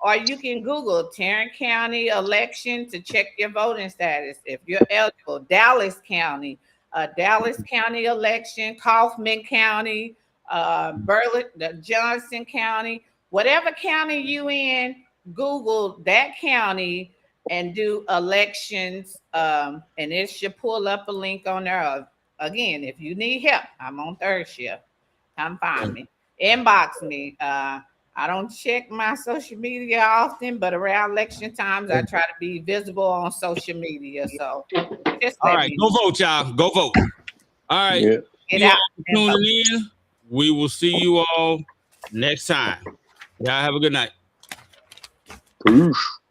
or you can Google Tarrant County election to check your voting status. If you're eligible, Dallas County election, Kaufman County, Johnson County, whatever county you in, Google that county and do elections, and it should pull up a link on there. Again, if you need help, I'm on third shift. Come find me. Inbox me. I don't check my social media often, but around election times, I try to be visible on social media. So just
all right, go vote, y'all. Go vote. All right.
Yeah.
get
Yeah,
out and vote.
tuning in. We will see you all next time. Y'all have a good night.
Peace.